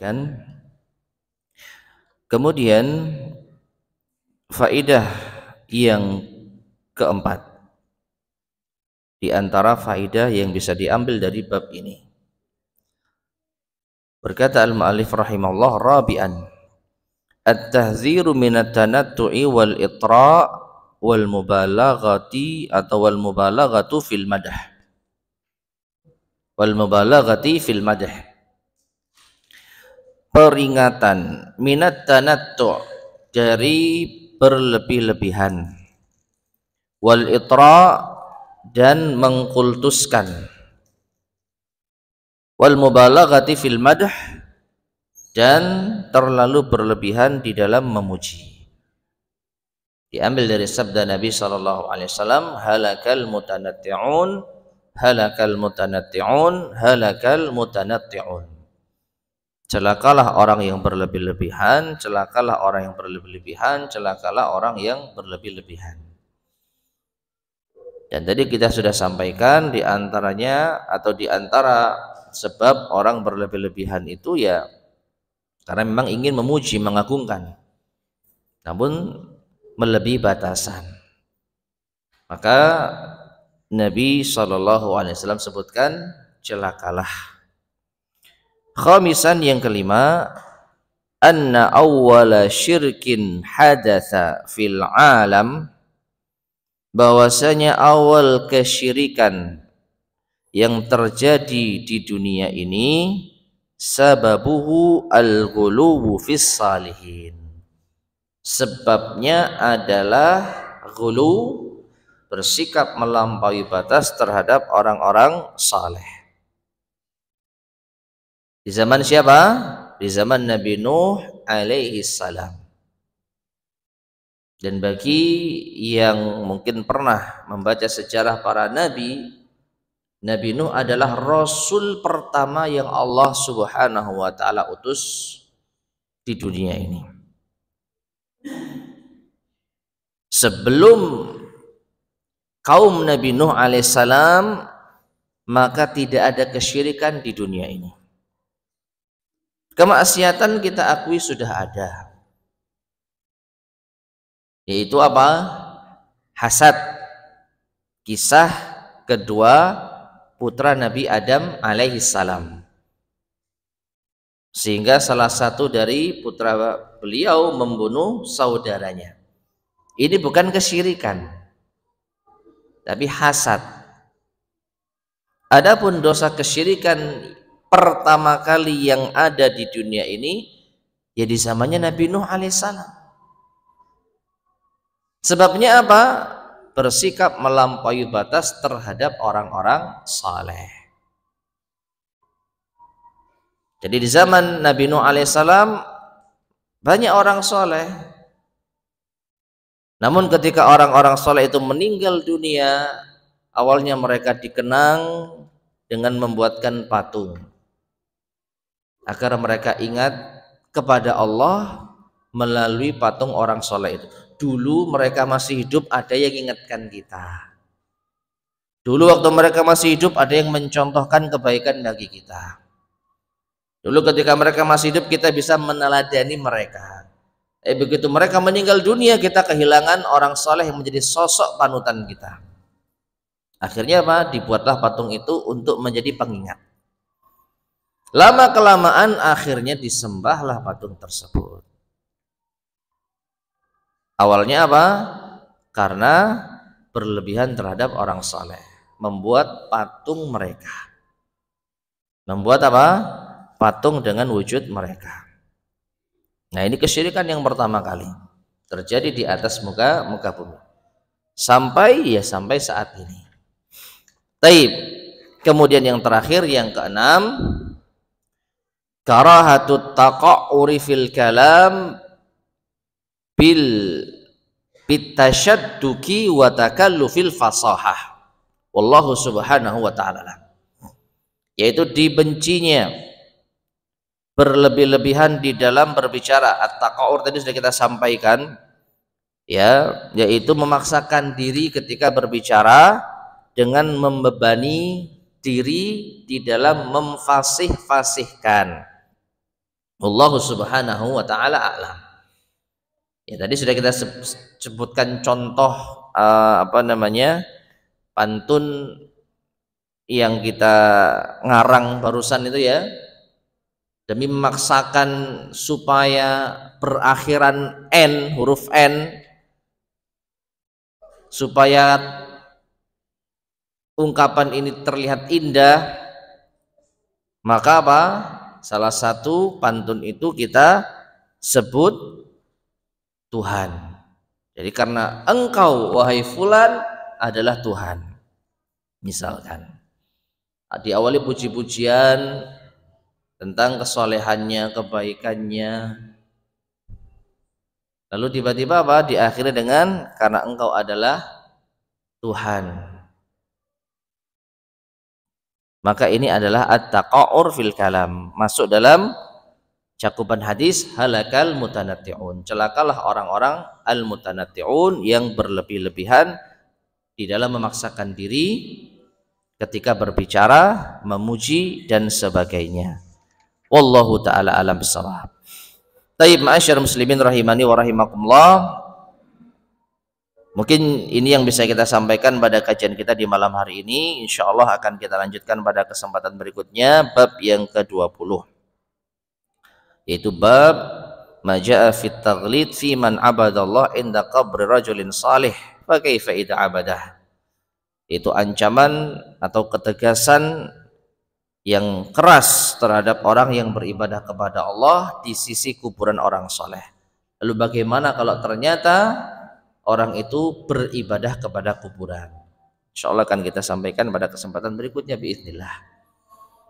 Kan? Kemudian faidah yang keempat di antara faidah yang bisa diambil dari bab ini. Berkata al-mu'allif rahimahullah, rabi'an at-tahziru minat tanattu'i wal itra' wal mubalaghati atau wal mubalaghatu fil madah. Wal mubalaghati fil madah. Peringatan minat tanattu' dari berlebih-lebihan, wal itra' dan mengkultuskan, wal mubalaghati fil madah dan terlalu berlebihan di dalam memuji. Diambil dari sabda Nabi sallallahu alaihi wasallam, halakal mutanatti'un, halakal mutanatti'un, halakal mutanatti'un. Celakalah orang yang berlebih-lebihan, celakalah orang yang berlebih-lebihan, celakalah orang yang berlebih-lebihan. Dan tadi kita sudah sampaikan di antaranya atau di antara sebab orang berlebih-lebihan itu ya karena memang ingin memuji, mengagungkan, namun melebihi batasan. Maka Nabi SAW sebutkan celakalah. Khamisan, yang kelima, anna awwala syirkin hadatha fil alam, bahwasanya awal kesyirikan yang terjadi di dunia ini sababuhu al-ghuluwu fis salihin, sebabnya adalah ghulu, bersikap melampaui batas terhadap orang-orang saleh. Di zaman siapa? Di zaman Nabi Nuh alaihi salam. Dan bagi yang mungkin pernah membaca sejarah para nabi, Nabi Nuh adalah rasul pertama yang Allah Subhanahu wa taala utus di dunia ini. Sebelum kaum Nabi Nuh alaihissalam, maka tidak ada kesyirikan di dunia ini. Kemaksiatan kita akui sudah ada, yaitu apa? Hasad, kisah kedua putra Nabi Adam alaihissalam, sehingga salah satu dari putra beliau membunuh saudaranya. Ini bukan kesyirikan, tapi hasad. Adapun dosa kesyirikan pertama kali yang ada di dunia ini ya di zamannya Nabi Nuh alaihissalam. Sebabnya apa? Bersikap melampaui batas terhadap orang-orang saleh. Jadi di zaman Nabi Nuh alaihissalam banyak orang saleh. Namun ketika orang-orang saleh itu meninggal dunia, awalnya mereka dikenang dengan membuatkan patung agar mereka ingat kepada Allah melalui patung orang saleh itu. Dulu mereka masih hidup, ada yang ingatkan kita. Dulu waktu mereka masih hidup, ada yang mencontohkan kebaikan bagi kita. Dulu ketika mereka masih hidup, kita bisa meneladani mereka. Begitu mereka meninggal dunia, kita kehilangan orang saleh yang menjadi sosok panutan kita. Akhirnya apa? Dibuatlah patung itu untuk menjadi pengingat. Lama kelamaan akhirnya disembahlah patung tersebut. Awalnya apa? Karena berlebihan terhadap orang saleh, membuat patung mereka. Membuat apa? Patung dengan wujud mereka. Nah, ini kesyirikan yang pertama kali terjadi di atas muka bumi. Sampai saat ini. Taib. Kemudian yang terakhir, yang keenam, karahatut taqa'uri fil kalam bil bitashadduki wa takallufil fasahah. Wallahu subhanahu wa ta'ala. Yaitu dibencinya berlebih-lebihan di dalam berbicara. At-taqa'ur tadi sudah kita sampaikan, ya, yaitu memaksakan diri ketika berbicara dengan membebani diri di dalam memfasih-fasihkan. Wallahu subhanahu wa ta'ala a'lam. Ya, tadi sudah kita sebutkan contoh pantun yang kita ngarang barusan itu ya, demi memaksakan supaya berakhiran N, huruf N, supaya ungkapan ini terlihat indah, maka apa? Salah satu pantun itu kita sebut Tuhan. Jadi karena engkau wahai fulan adalah Tuhan, misalkan diawali puji-pujian tentang kesolehannya, kebaikannya, lalu tiba-tiba apa? Diakhiri dengan karena engkau adalah Tuhan. Maka ini adalah at-taqa'ur fil kalam, masuk dalam cakupan hadis halakal mutanatti'un, celakalah orang-orang al-mutanatti'un yang berlebih-lebihan di dalam memaksakan diri ketika berbicara, memuji dan sebagainya. Wallahu ta'ala alam bissawab. Taib, ma'asyar muslimin rahimani wa rahimakumullah. Mungkin ini yang bisa kita sampaikan pada kajian kita di malam hari ini. Insyaallah akan kita lanjutkan pada kesempatan berikutnya, bab yang ke-20, yaitu bab maja'a fit taghlid fi man abadallah inda qabri rajulin salih fa kaifa idza abadah. Itu ancaman atau ketegasan yang keras terhadap orang yang beribadah kepada Allah di sisi kuburan orang soleh. Lalu bagaimana kalau ternyata orang itu beribadah kepada kuburan? Insyaallah akan kita sampaikan pada kesempatan berikutnya biiznillah.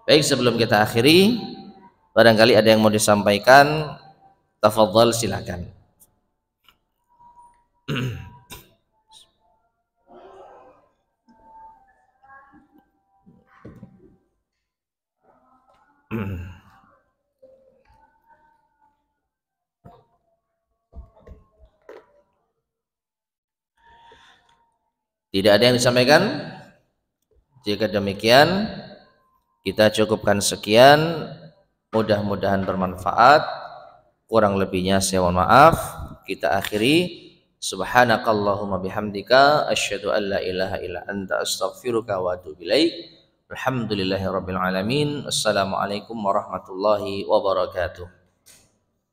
Baik, sebelum kita akhiri, barangkali ada yang mau disampaikan, tafadhal silakan. Tidak ada yang disampaikan? Jika demikian, kita cukupkan sekian. Mudah-mudahan bermanfaat. Kurang lebihnya saya mohon maaf. Kita akhiri. Subhanakallahumma bihamdika asyhadu an la ilaha illa anta astaghfiruka wa atubu ilaik. Alhamdulillahirabbil alamin. Assalamualaikum warahmatullahi wabarakatuh.